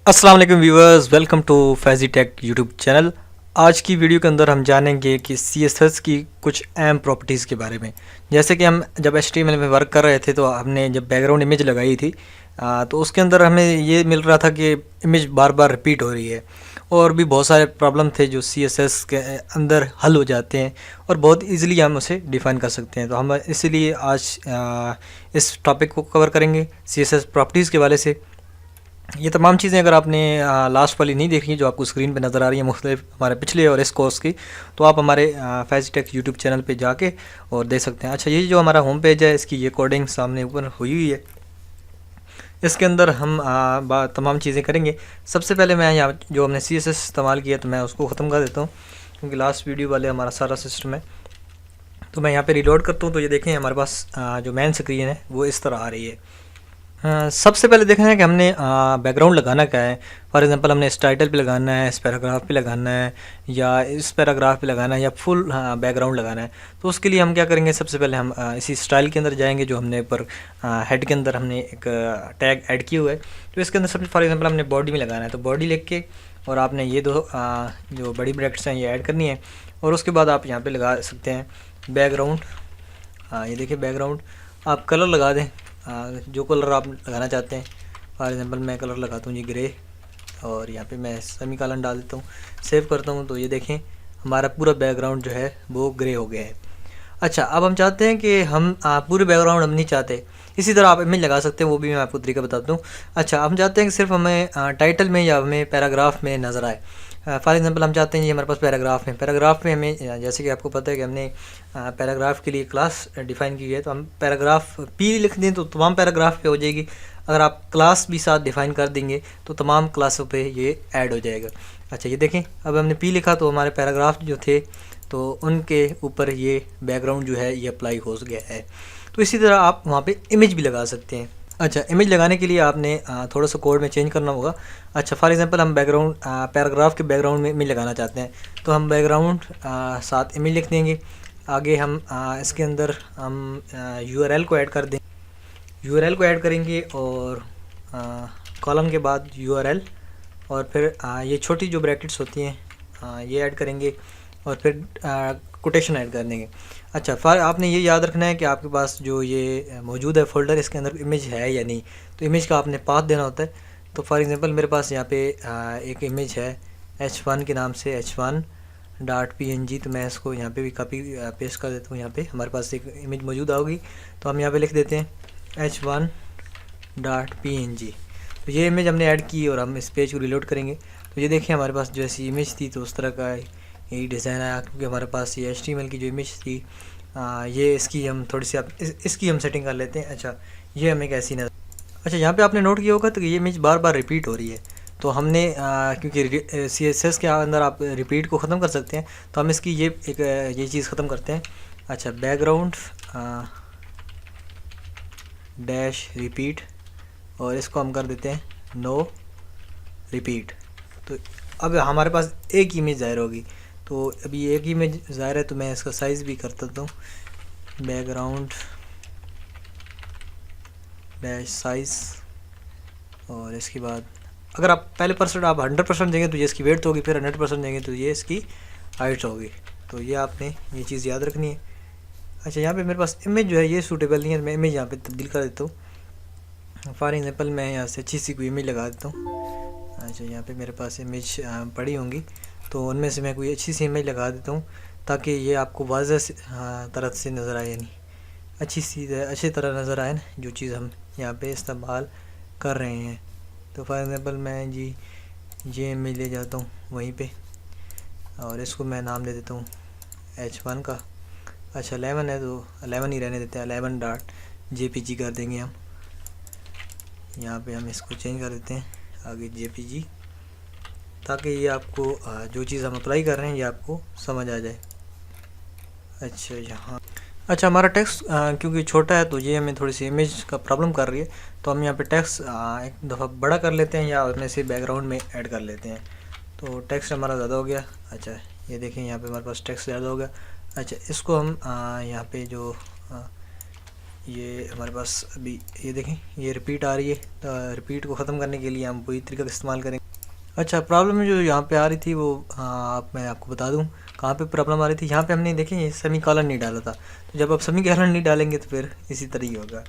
अस्सलाम वालेकुम viewers, welcome to Faizi tech YouTube channel. आज की वीडियो के अंदर हम जानेंगे कि CSS की कुछ अहम प्रॉपर्टीज़ के बारे में। जैसे कि हम जब HTML में वर्क कर रहे थे तो हमने जब बैकग्राउंड इमेज लगाई थी तो उसके अंदर हमें ये मिल रहा था कि इमेज बार बार रिपीट हो रही है, और भी बहुत सारे प्रॉब्लम थे जो CSS के अंदर हल हो जाते हैं और बहुत इजीली हम उसे डिफ़ाइन कर सकते हैं। तो हम इसीलिए आज इस टॉपिक को कवर करेंगे CSS प्रॉपर्टीज़ के वाले से। ये तमाम चीज़ें अगर आपने लास्ट वाली नहीं देखी जो आपको स्क्रीन पे नज़र आ रही है मुख्तलिफ हमारे पिछले और इस कोर्स की, तो आप हमारे फैजी टेक यूट्यूब चैनल पे जाके और देख सकते हैं। अच्छा, ये जो हमारा होम पेज है इसकी ये कोडिंग सामने ऊपर हुई हुई है। इसके अंदर हम तमाम चीज़ें करेंगे। सबसे पहले मैं यहाँ जो हमने CSS इस्तेमाल किया तो मैं उसको ख़त्म कर देता हूँ, क्योंकि लास्ट वीडियो वाले हमारा सारा सिस्टम है। तो मैं यहाँ पर रिलोड करता हूँ तो ये देखें हमारे पास जो मेन स्क्रीन है वो इस तरह आ रही है। सबसे पहले देखना है कि हमने बैकग्राउंड लगाना क्या है। फॉर एग्जांपल हमने इस टाइटल पे लगाना है, इस पैराग्राफ पे लगाना है, या इस पैराग्राफ पे लगाना है, या फुल बैकग्राउंड लगाना है। तो उसके लिए हम क्या करेंगे, सबसे पहले हम इसी स्टाइल के अंदर जाएंगे जो हमने ऊपर हेड के अंदर हमने एक टैग ऐड किया हुआ है। तो इसके अंदर सबसे फॉर एग्जाम्पल हमने बॉडी में लगाना है, तो बॉडी लिख के और आपने ये दो जो बड़ी ब्रैकेट्स हैं ये ऐड करनी है। और उसके बाद आप यहाँ पर लगा सकते हैं बैकग्राउंड। ये देखिए बैकग्राउंड, आप कलर लगा दें जो कलर आप लगाना चाहते हैं। फॉर एग्जांपल मैं कलर लगाता हूँ ये ग्रे, और यहाँ पे मैं सेमी कॉलन डाल देता हूँ, सेव करता हूँ। तो ये देखें हमारा पूरा बैकग्राउंड जो है वो ग्रे हो गया है। अच्छा, अब हम चाहते हैं कि हम पूरे बैकग्राउंड हम नहीं चाहते, इसी तरह आप इमेज लगा सकते हैं, वो भी मैं आपको तरीका बताता हूँ। अच्छा, हम चाहते हैं कि सिर्फ हमें टाइटल में या हमें पैराग्राफ में नज़र आए। फॉर एग्जांपल हम चाहते हैं ये हमारे पास पैराग्राफ में हमें जैसे कि आपको पता है कि हमने पैराग्राफ के लिए क्लास डिफ़ाइन की है, तो हम पैराग्राफ पी लिख दें तो तमाम पैराग्राफ पे हो जाएगी। अगर आप क्लास भी साथ डिफ़ाइन कर देंगे तो तमाम क्लासों पे ये ऐड हो जाएगा। अच्छा, ये देखें अब हमने पी लिखा तो हमारे पैराग्राफ जो थे तो उनके ऊपर ये बैकग्राउंड जो है ये अप्लाई हो गया है। तो इसी तरह आप वहाँ पे इमेज भी लगा सकते हैं। अच्छा, इमेज लगाने के लिए आपने थोड़ा सा कोड में चेंज करना होगा। अच्छा, फॉर एग्जांपल हम बैकग्राउंड पैराग्राफ के बैकग्राउंड में इमेज लगाना चाहते हैं, तो हम बैकग्राउंड साथ इमेज लिख देंगे। आगे हम इसके अंदर हम URL को ऐड कर दें, URL को ऐड करेंगे और कॉलम के बाद URL, और फिर ये छोटी जो ब्रैकेट्स होती हैं ये ऐड करेंगे, और फिर कोटेशन ऐड कर देंगे। अच्छा, फिर आपने ये याद रखना है कि आपके पास जो ये मौजूद है फोल्डर, इसके अंदर इमेज है या नहीं। तो इमेज का आपने पाथ देना होता है। तो फॉर एग्जांपल मेरे पास यहाँ पे एक इमेज है H1 के नाम से, H1.png। तो मैं इसको यहाँ पे भी कॉपी पेस्ट कर देता हूँ। यहाँ पे हमारे पास एक इमेज मौजूद होगी, तो हम यहाँ पे लिख देते हैं H1.png। तो ये इमेज हमने ऐड की और हम इस पेज को रिलोड करेंगे तो ये देखिए हमारे पास जैसी इमेज थी तो उस तरह का यही डिज़ाइन आया, क्योंकि हमारे पास ये HTML की जो इमेज थी ये इसकी हम थोड़ी सी इसकी हम सेटिंग कर लेते हैं। अच्छा, ये हमें कैसी नज़र। अच्छा, यहाँ पे आपने नोट किया होगा तो ये इमेज बार बार रिपीट हो रही है। तो हमने क्योंकि CSS के अंदर आप रिपीट को ख़त्म कर सकते हैं, तो हम इसकी ये चीज़ ख़त्म करते हैं। अच्छा, बैकग्राउंड डैश रिपीट, और इसको हम कर देते हैं नो रिपीट। तो अब हमारे पास एक इमेज ज़ाहिर होगी। तो अभी एक इमेज ज़ाहिर है तो मैं इसका साइज़ भी कर देता हूँ, बैकग्राउंड डैश साइज़। और इसके बाद अगर आप पहले % आप 100% देंगे तो ये इसकी वेट होगी, फिर 100% देंगे तो ये इसकी हाइट होगी। तो ये आपने ये चीज़ याद रखनी है। अच्छा, यहाँ पे मेरे पास इमेज जो है ये सूटेबल नहीं है, मैं इमेज यहाँ पे तब्दील कर देता हूँ। फॉर एग्जांपल मैं यहाँ से अच्छी सी कोई इमेज लगा देता हूँ। अच्छा, यहाँ पे मेरे पास इमेज पड़ी होंगी, तो उनमें से मैं कोई अच्छी सी इमेज लगा देता हूँ ताकि ये आपको वाज़ह तरह से नज़र आए, यानी अच्छी तरह नज़र आए ना जो चीज़ हम यहाँ पे इस्तेमाल कर रहे हैं। तो फॉर एग्ज़ाम्पल मैं जी ये इमेज ले जाता हूँ वहीं पे, और इसको मैं नाम दे देता हूँ H1 का। अच्छा, 11 है तो 11 ही रहने देते हैं, 11.jpg कर देंगे हम। यहाँ पे हम इसको चेंज कर देते हैं आगे JPG, ताकि ये आपको जो चीज़ हम अप्लाई कर रहे हैं ये आपको समझ आ जाए। अच्छा, यहाँ अच्छा हमारा टेक्स्ट क्योंकि छोटा है तो ये हमें थोड़ी सी इमेज का प्रॉब्लम कर रही है, तो हम यहाँ पे टेक्स्ट एक दफ़ा बड़ा कर लेते हैं या उसमें से बैकग्राउंड में ऐड कर लेते हैं। तो टेक्स्ट हमारा ज़्यादा हो गया। अच्छा, ये देखें यहाँ पे हमारे पास टेक्स्ट ज़्यादा हो गया। अच्छा, इसको हम यहाँ पे जो ये हमारे पास अभी ये देखें ये रिपीट आ रही है, तो रिपीट को ख़त्म करने के लिए हम वही तरीका का इस्तेमाल करेंगे। अच्छा, प्रॉब्लम जो यहाँ पे आ रही थी वो मैं आपको बता दूँ कहाँ पे प्रॉब्लम आ रही थी। यहाँ पे हमने देखें ये सेमी कॉलन नहीं डाला था, तो जब आप सेमी कॉलन नहीं डालेंगे तो फिर इसी तरह ही होगा।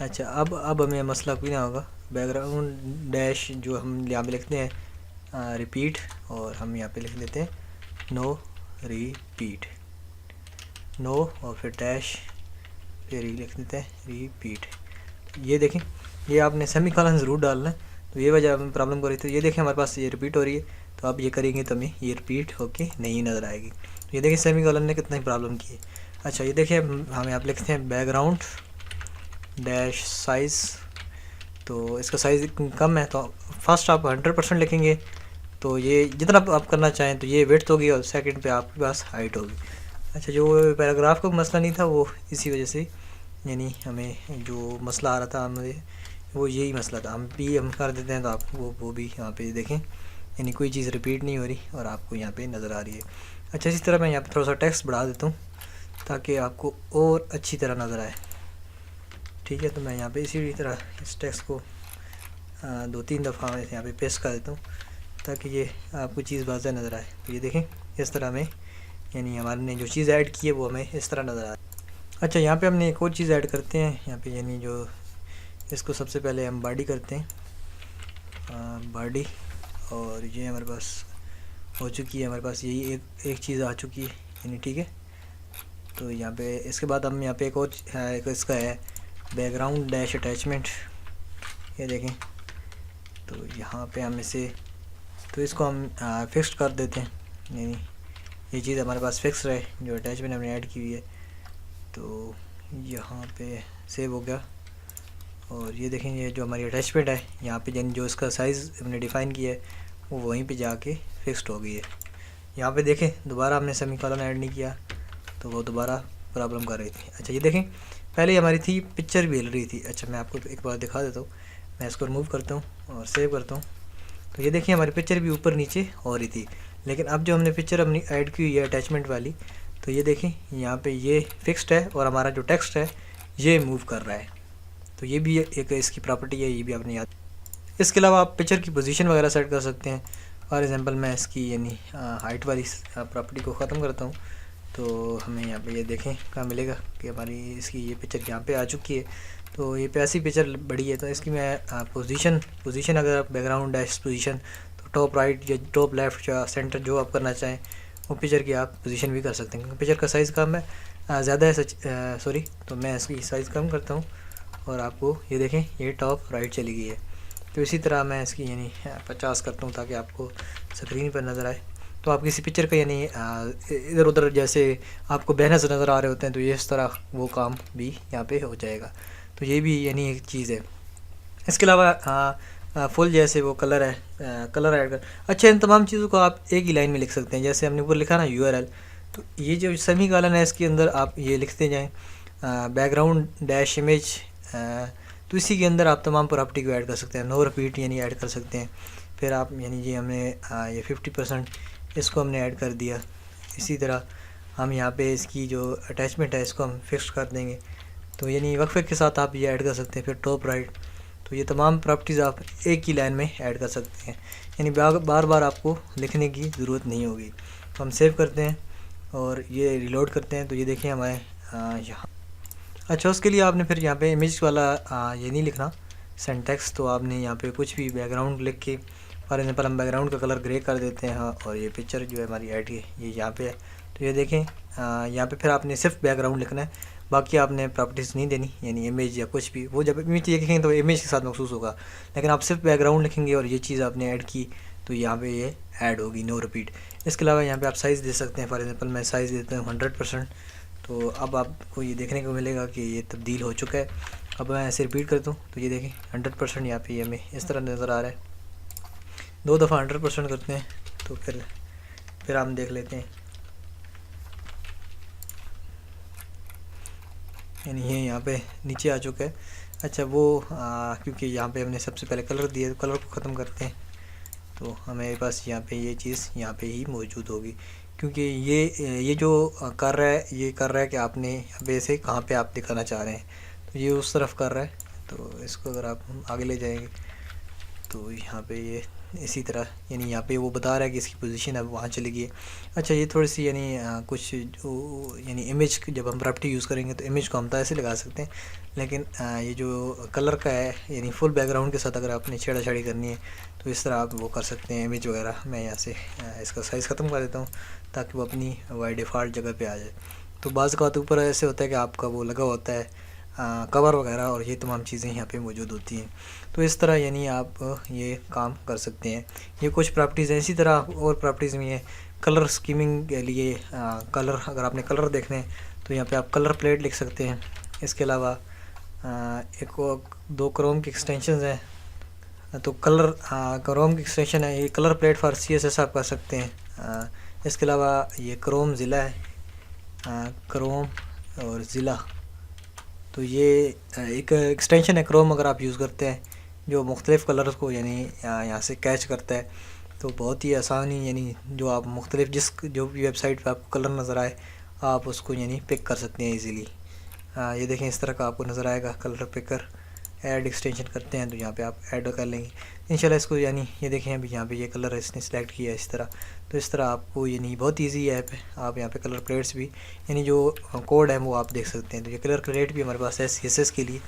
अच्छा, अब हमें मसला कोई ना होगा। बैकग्राउंड डैश जो हम यहाँ पे लिखते हैं रिपीट, और हम यहाँ पे लिख देते हैं नो रिपीट, नो और फिर डैश, फिर ही लिख देते हैं रिपीट। ये देखें ये आपने सेमी कॉलन ज़रूर डालना है, तो ये वजह हमें प्रॉब्लम कर रही थी। ये देखें हमारे पास ये रिपीट हो रही है, तो आप ये करेंगे तो हमें ये रिपीट होके नहीं नज़र आएगी। तो ये देखें सेमी कॉलन ने कितना ही प्रॉब्लम की है। अच्छा, ये देखें हम यहाँ पे लिखते हैं बैकग्राउंड डैश साइज़, तो इसका साइज़ कम है, तो फर्स्ट आप 100% लिखेंगे, तो ये जितना आप करना चाहें, तो ये विड्थ होगी और सेकंड पे आपके पास हाइट होगी। अच्छा, जो पैराग्राफ का मसला नहीं था वो इसी वजह से, यानी हमें जो मसला आ रहा था हमें वो यही मसला था। हम कर देते हैं तो आप वो भी यहाँ पे देखें, यानी कोई चीज़ रिपीट नहीं हो रही और आपको यहाँ पे नज़र आ रही है। अच्छा, इसी तरह मैं यहाँ पे थोड़ा सा टेक्स्ट बढ़ा देता हूँ ताकि आपको और अच्छी तरह नज़र आए। ठीक है, तो मैं यहाँ पे इसी तरह इस टेक्स्ट को 2-3 दफ़ा मैं यहाँ पे पेस्ट कर देता हूँ ताकि ये आपको चीज़ वाज़ह नज़र आए। तो ये देखें इस तरह में, यानी हमारे ने जो चीज़ ऐड की है वो हमें इस तरह नज़र आ रहा है। अच्छा, यहाँ पे हमने एक और चीज़ ऐड करते हैं यहाँ पे, यानी जो इसको सबसे पहले हम बॉडी करते हैं बॉडी, और ये हमारे पास हो चुकी है, हमारे पास यही एक चीज़ आ चुकी है, यानी ठीक है। तो यहाँ पे इसके बाद हम यहाँ पे एक और एक इसका है बैकग्राउंड डैश अटैचमेंट, ये देखें। तो यहाँ पे हम इसे, तो इसको हम फिक्स कर देते हैं, यानी ये चीज़ हमारे पास फिक्स रहे जो अटैचमेंट हमने ऐड की हुई है। तो यहाँ पे सेव हो गया, और ये देखें ये जो हमारी अटैचमेंट है यहाँ पे, यानी जो इसका साइज़ हमने डिफ़ाइन किया है वो वहीं पे जाके फिक्स्ड हो गई है। यहाँ पे देखें दोबारा हमने सेमी कॉलन ऐड नहीं किया तो वो दोबारा प्रॉब्लम कर रही थी। अच्छा, ये देखें पहले हमारी थी पिक्चर भी हिल रही थी। अच्छा, मैं आपको एक बार दिखा देता हूँ, मैं इसको रिमूव करता हूँ और सेव करता हूँ। तो ये देखिए हमारी पिक्चर भी ऊपर नीचे हो रही थी, लेकिन अब जो हमने पिक्चर अपनी ऐड की हुई है अटैचमेंट वाली, तो ये देखें यहाँ पे ये फिक्स्ड है और हमारा जो टेक्स्ट है ये मूव कर रहा है। तो ये भी एक इसकी प्रॉपर्टी है, ये भी आपने याद। इसके अलावा आप पिक्चर की पोजीशन वगैरह सेट कर सकते हैं। फॉर एग्जांपल मैं इसकी यानी हाइट वाली प्रॉपर्टी को ख़त्म करता हूँ, तो हमें यहाँ पे ये देखें कहाँ मिलेगा कि हमारी इसकी ये पिक्चर यहाँ पे आ चुकी है। तो ये पे ऐसी पिक्चर बड़ी है, तो इसकी मैं पोजीशन अगर बैकग्राउंड डैश पोजीशन, तो टॉप राइट या टॉप लेफ़्ट या सेंटर जो आप करना चाहें वो पिक्चर की आप पोजीशन भी कर सकते हैं। क्योंकि पिक्चर का साइज़ कम है, ज़्यादा है सॉरी, तो मैं इसकी साइज़ कम करता हूँ और आपको ये देखें ये टॉप राइट चली गई है। तो इसी तरह मैं इसकी यानी 50 करता हूँ ताकि आपको स्क्रीन पर नज़र आए। तो आप किसी पिक्चर का यानी इधर उधर जैसे आपको बैनर्स नज़र आ रहे होते हैं, तो ये इस तरह वो काम भी यहाँ पे हो जाएगा। तो ये भी यानी एक चीज़ है। इसके अलावा फुल जैसे वो कलर है, कलर ऐड कर। अच्छा, इन तमाम चीज़ों को आप एक ही लाइन में लिख सकते हैं। जैसे हमने ऊपर लिखा ना URL, तो ये जो सेमी कॉलन है इसके अंदर आप ये लिखते जाएँ बैकग्राउंड डैश इमेज, तो इसी के अंदर आप तमाम प्रॉपर्टी को ऐड कर सकते हैं। नो रिपीट यानी ऐड कर सकते हैं। फिर आप यानी ये हमने ये 50% इसको हमने ऐड कर दिया। इसी तरह हम यहाँ पे इसकी जो अटैचमेंट है इसको हम फिक्स कर देंगे, तो यानी वक्फे के साथ आप ये ऐड कर सकते हैं। फिर टॉप राइट, तो ये तमाम प्रॉपर्टीज़ आप एक ही लाइन में ऐड कर सकते हैं, यानी बार बार आपको लिखने की ज़रूरत नहीं होगी। तो हम सेव करते हैं और ये रिलोड करते हैं, तो ये देखें हमारे यहाँ। अच्छा, उसके लिए आपने फिर यहाँ पे इमेज वाला ये नहीं लिखना सिंटैक्स, तो आपने यहाँ पे कुछ भी बैकग्राउंड लिख के, फॉर एग्जांपल हम बैकग्राउंड का कलर ग्रे कर देते हैं और ये पिक्चर जो है हमारी ऐड की ये यहाँ पे है। तो ये देखें यहाँ पे फिर आपने सिर्फ बैकग्राउंड लिखना है, बाकी आपने प्रॉपर्टीज़ नहीं देनी, यानी इमेज या कुछ भी। वो जब इमेज लिखेंगे तो इमेज के साथ महसूस होगा, लेकिन आप सिर्फ बैकग्राउंड लिखेंगे और ये चीज़ आपने ऐड की तो यहाँ पे ये ऐड होगी, नो रिपीट। इसके अलावा यहाँ पे आप साइज़ दे सकते हैं। फॉर एग्जांपल मैं साइज़ देता हूँ 100%, तो अब आपको ये देखने को मिलेगा कि ये तब्दील हो चुका है। अब मैं ऐसे रिपीट करता हूँ, तो ये देखें 100% यहाँ पे हमें इस तरह नज़र आ रहा है। 2 दफ़ा 100% करते हैं तो फिर हम देख लेते हैं, यानी ये यहाँ पे नीचे आ चुका है। अच्छा, वो क्योंकि यहाँ पे हमने सबसे पहले कलर दिया, तो कलर को ख़त्म करते हैं, तो हमारे पास यहाँ पे ये चीज़ यहाँ पे ही मौजूद होगी। क्योंकि ये जो कर रहा है ये कर रहा है कि आपने अब इसे कहाँ पे आप दिखाना चाह रहे हैं। तो ये उस तरफ कर रहा है, तो इसको अगर आप आगे ले जाएंगे तो यहाँ पे ये इसी तरह यानी यहाँ पे वो बता रहा है कि इसकी पोजीशन अब वहाँ चली गई है। अच्छा, ये थोड़ी सी यानी कुछ जो यानी इमेज जब हम प्रॉपर्टी यूज़ करेंगे तो इमेज को हम तो ऐसे लगा सकते हैं, लेकिन ये जो कलर का है यानी फुल बैकग्राउंड के साथ अगर आपने छेड़ाछाड़ी करनी है तो इस तरह आप वो कर सकते हैं इमेज वगैरह। मैं यहाँ से इसका साइज़ ख़त्म कर देता हूँ ताकि वो अपनी बाय डिफ़ॉल्ट जगह पर आ जाए। तो बाज़ का ऊपर ऐसे होता है कि आपका वो लगा होता है कवर वगैरह और ये तमाम चीज़ें यहाँ पे मौजूद होती हैं। तो इस तरह यानी आप ये काम कर सकते हैं। ये कुछ प्रॉपर्टीज़ हैं। इसी तरह और प्रॉपर्टीज़ भी हैं कलर स्कीमिंग के लिए। कलर अगर आपने कलर देखने हैं तो यहाँ पे आप कलर प्लेट लिख सकते हैं। इसके अलावा एक और 2 क्रोम की एक्सटेंशन हैं, तो कलर क्रोम की एक्सटेंशन है, ये कलर प्लेट फॉर CSS आप कर सकते हैं। इसके अलावा ये क्रोम ज़िला है, क्रोम और ज़िला, तो ये एक एक्सटेंशन है क्रोम अगर आप यूज़ करते हैं जो मुख्तलिफ़ कलर्स को यानी यहाँ से कैच करता है। तो बहुत ही आसानी यानी जो आप मुख्तलिफ़ जो भी वेबसाइट पे आपको कलर नज़र आए आप उसको यानी पिक कर सकते हैं इजीली। ये देखें इस तरह का आपको नज़र आएगा कलर पिकर। ऐड एक्सटेंशन करते हैं तो यहाँ पे आप ऐड कर लेंगे इंशाल्लाह इसको। यानी ये देखें अभी यहाँ पे ये कलर इसने सेलेक्ट किया है इस तरह। तो इस तरह आपको यानी बहुत इजी ऐप है। आप यहाँ पे कलर प्लेट्स भी यानी जो कोड है वो आप देख सकते हैं। तो ये कलर प्लेट भी हमारे पास है CSS के लिए।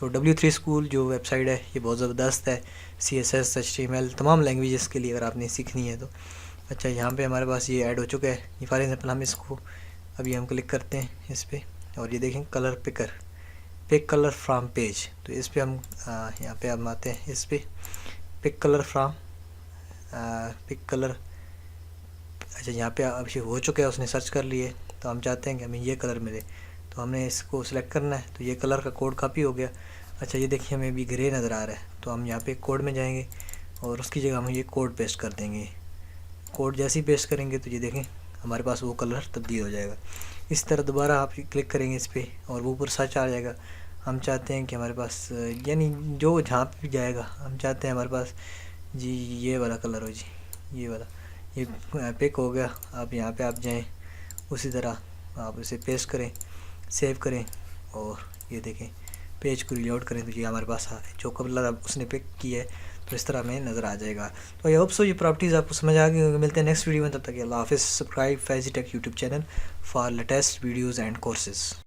तो W3 स्कूल जो वेबसाइट है ये बहुत ज़बरदस्त है CSS HTML तमाम लैंग्वेजेस के लिए अगर आपने सीखनी है तो। अच्छा, यहाँ पर हमारे पास ये ऐड हो चुका है। ये फॉर एग्जाम्पल हम इसको अभी हम क्लिक करते हैं इस पर और ये देखें colour picker, pick colour from page. तो इस पे हम यहाँ पे हम आते हैं इस पे pick colour from pick colour. अच्छा, यहाँ पे अब ये हो चुका है, उसने सर्च कर लिए तो हम चाहते हैं कि हमें ये कलर मिले तो हमने इसको सिलेक्ट करना है। तो ये कलर का कोड कॉपी हो गया। अच्छा, ये देखिए हमें भी ग्रे नज़र आ रहा है तो हम यहाँ पे कोड में जाएंगे और उसकी जगह हम ये कोड पेस्ट कर देंगे। कोड जैसे ही पेस्ट करेंगे तो ये देखें हमारे पास वो कलर तब्दील हो जाएगा। इस तरह दोबारा आप क्लिक करेंगे इस पर और वो ऊपर सर्च आ जाएगा। हम चाहते हैं कि हमारे पास यानी जो जहाँ पे भी जाएगा हम चाहते हैं हमारे पास जी ये वाला कलर हो, जी ये वाला, ये पिक हो गया। आप यहाँ पे आप जाएं उसी तरह आप इसे पेस्ट करें, सेव करें और ये देखें पेज को रीलोड करें तो ये हमारे पास जो कलर उसने पिक किया है तो इस तरह हमें नज़र आ जाएगा। तो आई होप सो ये प्रॉपर्टीज़ आपको समझ आ गई। मिलते हैं नेक्स्ट वीडियो में, तब तक अल्लाह हाफ़िज़। Subscribe Faizi take YouTube channel for latest videos and courses.